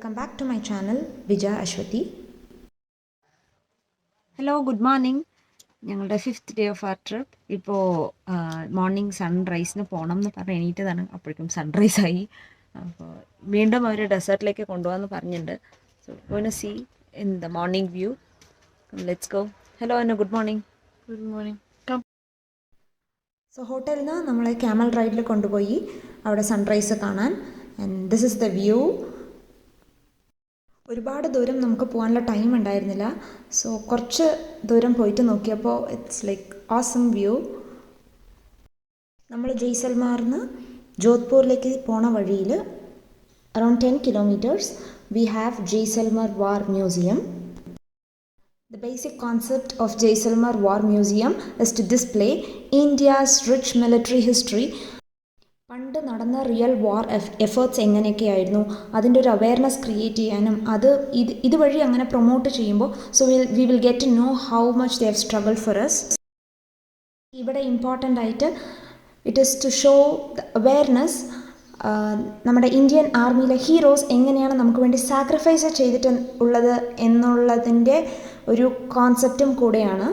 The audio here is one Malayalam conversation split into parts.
Welcome back to my channel Vijay Ashwati. Hello good morning. ഞങ്ങളുടെ 5th day of our trip. ഇപ്പോൾ മോർണിംഗ് സൺറൈസിന് പോകണം എന്ന് പറഞ്ഞ് എണീറ്റതാണ്. അപ്പോഴേക്കും സൺറൈസായി. അപ്പോൾ വീണ്ടും അവർ ഡെസേർട്ടിലേക്ക് കൊണ്ടുപോകാമെന്ന് പറഞ്ഞിട്ടുണ്ട്. So going to see in the morning view. Let's go. Hello Annu, good morning. Good morning. Come. So ഹോട്ടലിൽ നിന്ന് നമ്മളെ ക്യാമൽ റൈഡിൽ കൊണ്ടുപോയി അവിടെ സൺറൈസ് കാണാൻ. And this is the view. ഒരുപാട് ദൂരം നമുക്ക് പോകാനുള്ള ടൈം ഉണ്ടായിരുന്നില്ല. സോ കുറച്ച് ദൂരം പോയിട്ട് നോക്കിയപ്പോൾ ഇറ്റ്സ് ലൈക്ക് ഓസം വ്യൂ. നമ്മൾ ജയ്സൽമാറിന്ന് ജോധ്പൂരിലേക്ക് പോണ വഴിയിൽ around 10 kilometres we have Jaisalmer war museum. The basic concept of Jaisalmer War Museum is to display India's rich military history. പണ്ട് നടന്ന റിയൽ വാർ എഫേർട്സ് എങ്ങനെയൊക്കെയായിരുന്നു, അതിൻ്റെ ഒരു അവെയർനെസ് ക്രിയേറ്റ് ചെയ്യാനും ഇതുവഴി അങ്ങനെ പ്രൊമോട്ട് ചെയ്യുമ്പോൾ we will get to know how much they have struggle for us. ഇവിടെ ഇമ്പോർട്ടൻ്റ് ആയിട്ട് it is to show the awareness. നമ്മുടെ ഇന്ത്യൻ ആർമിയിലെ ഹീറോസ് എങ്ങനെയാണ് നമുക്ക് വേണ്ടി സാക്രിഫൈസ് ചെയ്തിട്ട് ഉള്ളത് എന്നുള്ളതിൻ്റെ ഒരു കോൺസെപ്റ്റും കൂടെയാണ്.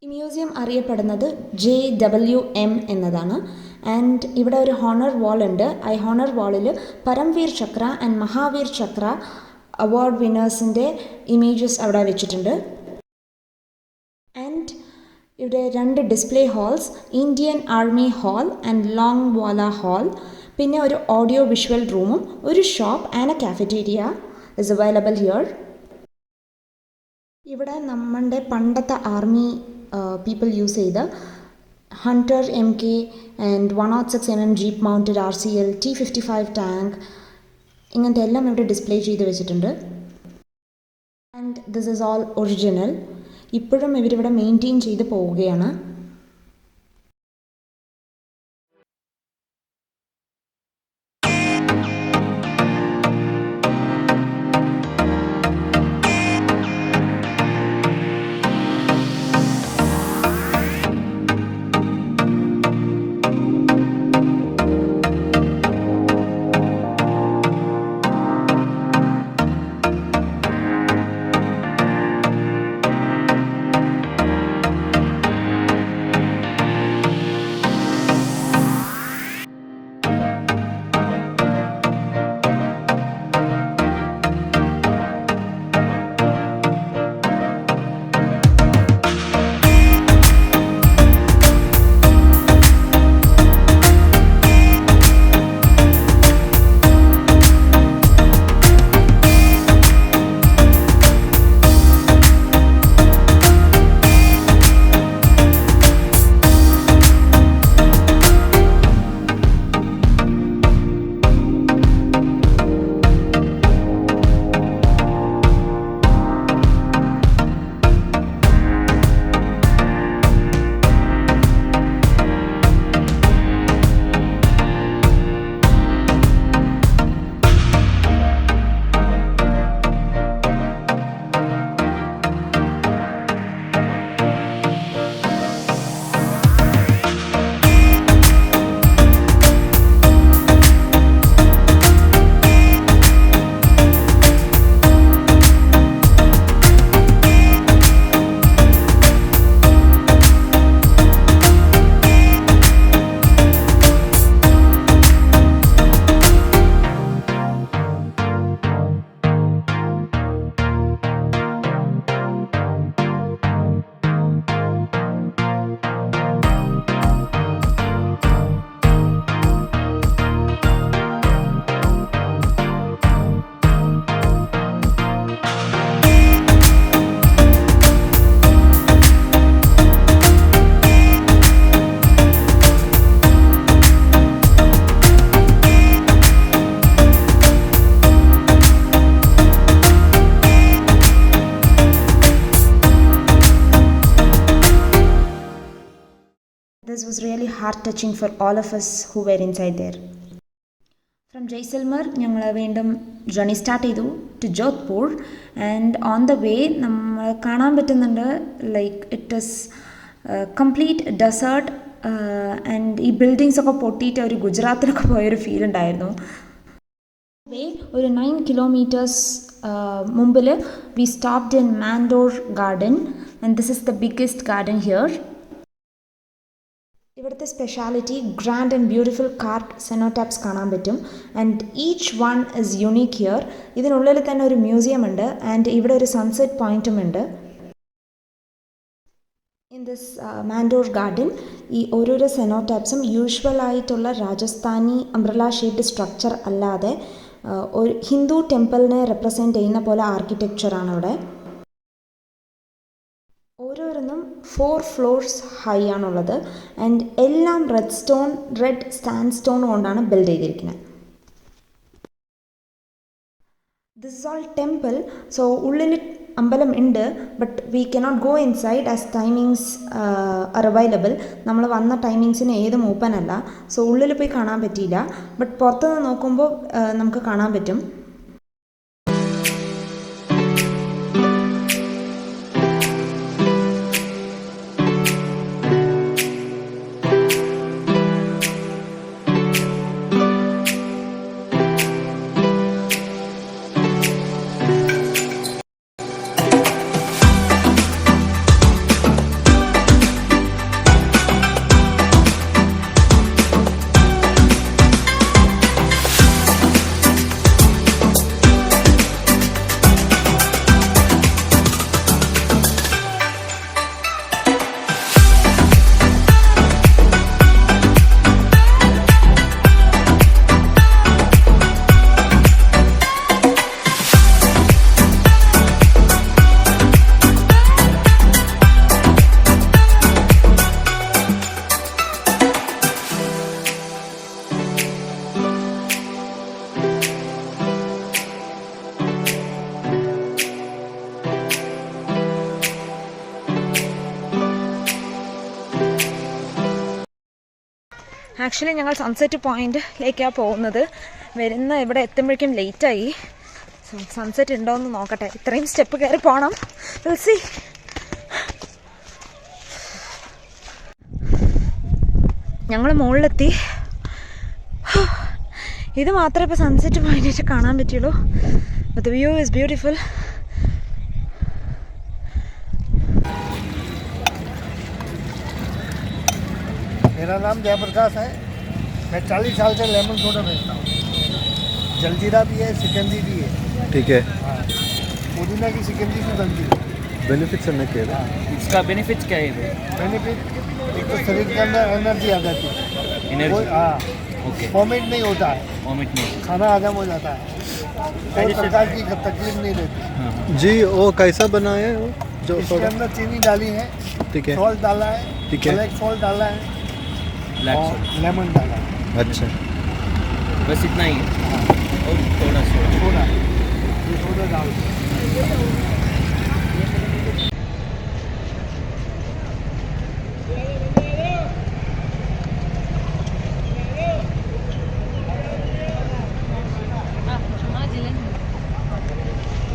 ഈ മ്യൂസിയം അറിയപ്പെടുന്നത് JWM എന്നതാണ്. ആൻഡ് ഇവിടെ ഒരു ഹോണർ വാൾ ഉണ്ട്. ആ ഹോണർ വാളിൽ പരംവീർ ചക്ര ആൻഡ് മഹാവീർ ചക്ര അവാർഡ് വിന്നേഴ്സിൻ്റെ ഇമേജസ് അവിടെ വെച്ചിട്ടുണ്ട്. ആൻഡ് ഇവിടെ 2 display halls, Indian army hall and Longewala hall, പിന്നെ ഒരു ഓഡിയോ വിഷ്വൽ റൂമും ഒരു shop and a cafeteria is available here. ഇവിടെ നമ്മുടെ പണ്ടത്തെ ആർമി പീപ്പിൾ യൂസ് ചെയ്ത hunter MK and 106mm jeep mounted RCL T55 tank ഇങ്ങനത്തെ എല്ലാം ഇവിടെ ഡിസ്പ്ലേ ചെയ്ത് വെച്ചിട്ടുണ്ട്. And this is all original. ഇപ്പോഴും ഇവരിവിടെ മെയിൻറ്റെയിൻ ചെയ്ത് പോവുകയാണ്. This was really heart-touching for all of us who were inside there. From Jaisalmer, ഞങ്ങൾ വീണ്ടും ജേർണി സ്റ്റാർട്ട് ചെയ്തു to Jodhpur. And on the way നമ്മൾ കാണാൻ പറ്റുന്നുണ്ട് like it is complete desert. And ഈ ബിൽഡിങ്സ് ഒക്കെ പൊട്ടിയിട്ട് ഒരു ഗുജറാത്തിലൊക്കെ പോയൊരു ഫീൽ ഉണ്ടായിരുന്നു. ഒരു 9 കിലോമീറ്റേഴ്സ് മുമ്പിൽ we stopped in Mandore garden and this is the biggest garden here. ഇവിടുത്തെ speciality grand and beautiful carved cenotaphs കാണാൻ പറ്റും and each one is unique here. ഇതിനുള്ളിൽ തന്നെ ഒരു മ്യൂസിയം ഉണ്ട് ആൻഡ് ഇവിടെ ഒരു സൺസെറ്റ് പോയിന്റും ഉണ്ട്. ഇൻ ദിസ് മാൻഡോർ ഗാർഡൻ ഈ ഓരോരോ സെനോടാപ്സും യൂഷ്വലായിട്ടുള്ള രാജസ്ഥാനി അംബ്രല ഷേപ്ഡ് സ്ട്രക്ചർ അല്ലാതെ ഒരു ഹിന്ദു ടെമ്പിളിനെ റെപ്രസെൻറ്റ് ചെയ്യുന്ന പോലെ ആർക്കിടെക്ചറാണ് അവിടെ. ഓരോന്നും 4 ഫ്ലോർസ് ഹൈ ആണുള്ളത് ആൻഡ് എല്ലാം റെഡ് സാൻഡ് സ്റ്റോൺ കൊണ്ടാണ് ബിൽഡ് ചെയ്തിരിക്കുന്നത്. This is all temple. So ഉള്ളിൽ അമ്പലം ഉണ്ട്, but we cannot go inside as timings are available. നമ്മൾ വന്ന ടൈമിങ്സിന് ഏതും ഓപ്പൺ അല്ല. സോ ഉള്ളിൽ പോയി കാണാൻ പറ്റിയില്ല, ബട്ട് പുറത്തുനിന്ന് നോക്കുമ്പോൾ നമുക്ക് കാണാൻ പറ്റും. ആക്ച്വലി ഞങ്ങൾ സൺസെറ്റ് പോയിന്റിലേക്കാണ് പോകുന്നത്. ഇവിടെ എത്തുമ്പോഴേക്കും ലേറ്റായി. സൺസെറ്റ് ഉണ്ടോ എന്ന് നോക്കട്ടെ. ഇത്രയും സ്റ്റെപ്പ് കയറി പോകണം. Will see. ഞങ്ങൾ മുകളിലെത്തി. ഇത് മാത്രമേ ഇപ്പോൾ സൺസെറ്റ് പോയിന്റായിട്ട് കാണാൻ പറ്റുള്ളൂ. But the view is beautiful. मेरा नाम जयप्रकाश है. मैं 40 साल से लेमन सोडा बेचता हूँ. जलजीरा भी है, सिकंजी भी है. ठीक है. हाँ, पुदीना की सिकंजी भी बनती है. बेनिफिट्स है क्या? इसका बेनिफिट्स क्या है? बेनिफिट एक तो शरीर के अंदर एनर्जी आ जाती है. एनर्जी. हाँ, ओके. वॉमिट नहीं होता है. वॉमिट नहीं. खाना हजम हो जाता है. कोई प्रकार की तकलीफ नहीं रहती. हाँ. जी वो कैसा बना है वो जो इसके अंदर चीनी डाली है, ठीक है, सॉल्ट डाला है, ठीक है, ब्लैक सॉल्ट डाला है ब्लैक और सॉल्ट. लेमन डाला है. अच्छा. बस इतना ही है. और थोड़ा सोडा. सोडा, ये सोडा डाल दो.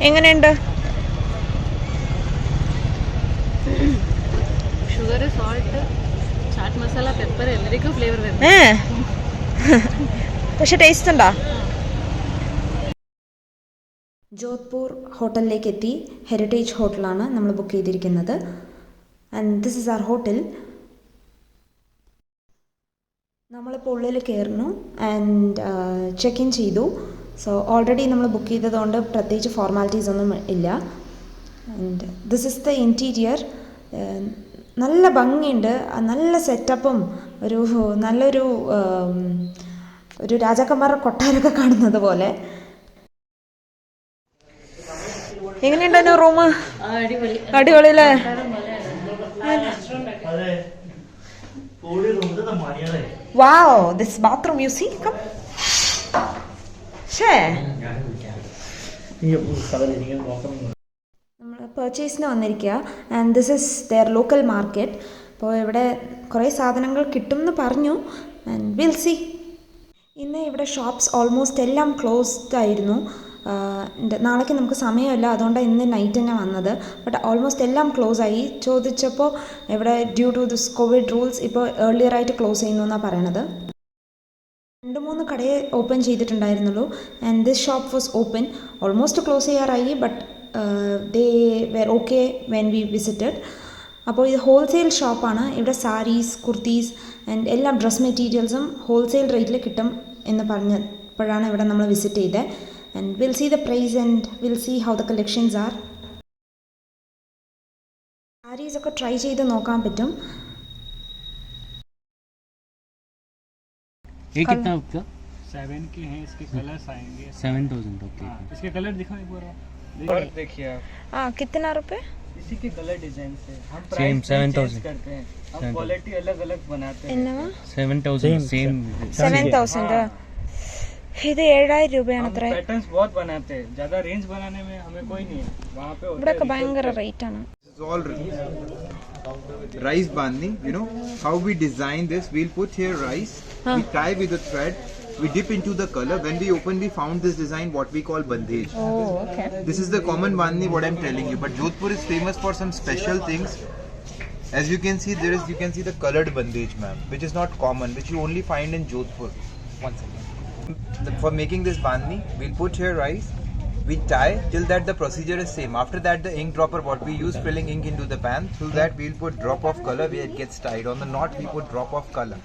എങ്ങനെയുണ്ട്? Sugar, salt, chat masala, pepper എല്ലാവർക്കും ഫ്ലേവർ വരുന്നത്. പക്ഷെ ടേസ്റ്റ് ഉണ്ടോ? ജോധ്പൂർ ഹോട്ടലിലേക്ക് എത്തി. ഹെറിറ്റേജ് ഹോട്ടലാണ് നമ്മൾ ബുക്ക് ചെയ്തിരിക്കുന്നത്. And this is our hotel. നമ്മളിപ്പോൾ ഉള്ളിൽ കയറുന്നു ആൻഡ് ചെക്ക് ഇൻ ചെയ്തു. സോ ഓൾറെഡി നമ്മൾ ബുക്ക് ചെയ്തതുകൊണ്ട് പ്രത്യേകിച്ച് ഫോർമാലിറ്റീസ് ഒന്നും ഇല്ല. And this is the interior. നല്ല ഭംഗിയുണ്ട്, നല്ല സെറ്റപ്പും നല്ലൊരു രാജാക്കന്മാരുടെ കൊട്ടാരമൊക്കെ കാണുന്നത് പോലെ. എങ്ങനെയുണ്ട് റൂം? അടിപൊളി അല്ലേ? Wow, this bathroom you see. Come. നമ്മൾ പർച്ചേസിന് വന്നിരിക്കുക and this is their local market. അപ്പോൾ ഇവിടെ കുറേ സാധനങ്ങൾ കിട്ടും എന്ന് പറഞ്ഞു ആൻഡ് വിൽ സി. ഇന്ന് ഇവിടെ ഷോപ്സ് ഓൾമോസ്റ്റ് എല്ലാം ക്ലോസ്ഡ് ആയിരുന്നു. നാളേക്ക് നമുക്ക് സമയമില്ല, അതുകൊണ്ടാണ് ഇന്ന് നൈറ്റ് തന്നെ വന്നത്. ബട്ട് ഓൾമോസ്റ്റ് എല്ലാം ക്ലോസ് ആയി. ചോദിച്ചപ്പോൾ ഇവിടെ due to this Covid rules ഇപ്പോൾ ഏർലിയർ ആയിട്ട് ക്ലോസ് ചെയ്യുന്നു എന്നാണ് പറയണത്. 2-3 കടയെ ഓപ്പൺ ചെയ്തിട്ടുണ്ടായിരുന്നുള്ളൂ. And this shop was open, almost close ചെയ്യാറായി, but they were okay when we visited. അപ്പോൾ ഇത് ഹോൾസെയിൽ ഷോപ്പാണ്. ഇവിടെ സാരീസ്, കുർത്തീസ് ആൻഡ് എല്ലാ ഡ്രസ് മെറ്റീരിയൽസും ഹോൾസെയിൽ റേറ്റിൽ കിട്ടും എന്ന് പറഞ്ഞപ്പോഴാണ് ഇവിടെ നമ്മൾ വിസിറ്റ് ചെയ്തത്. And will see the price and will see how the collections are. സാരീസൊക്കെ ട്രൈ ചെയ്ത് നോക്കാൻ പറ്റും. ये कितना आपका 7 के हैं, इसके कलर्स आएंगे। 7,000 ओके हाँ, इसके कलर दिखाओ एक बार। देखिए आप, कितना रुपये? इसी के कलर डिजाइन से हम Same, प्राइस 7,000 चेंज करते हैं, हम क्वालिटी अलग अलग बनाते हैं। 7,000 सेम 7,000. ഇത് 7,000 രൂപയാണ് हम അത്ര. पैटर्न्स बहुत बनाते हैं, ज्यादा रेंज बनाने में हमें कोई नहीं है, वहाँ पे होता है ഇവിടെയൊക്കെ ഭയങ്കര റേറ്റ് ആണ്. It's all rice bandhni. You know how we design this? We'll put here rice. We tie with a thread. We dip into the color. When we open, we found this design what we call bandhej. Oh, okay. This is the common bandhni what I'm telling you. But Jodhpur is famous for some special things. As you can see, you can see the colored bandhej, ma'am, which is not common, which you only find in Jodhpur. One second. For making this bandhni, we'll put here rice. We tie till that the procedure is same. After that, the ink dropper what we use filling ink into the pan, through that we'll put drop of color where it gets tied. On the knot we put drop of color.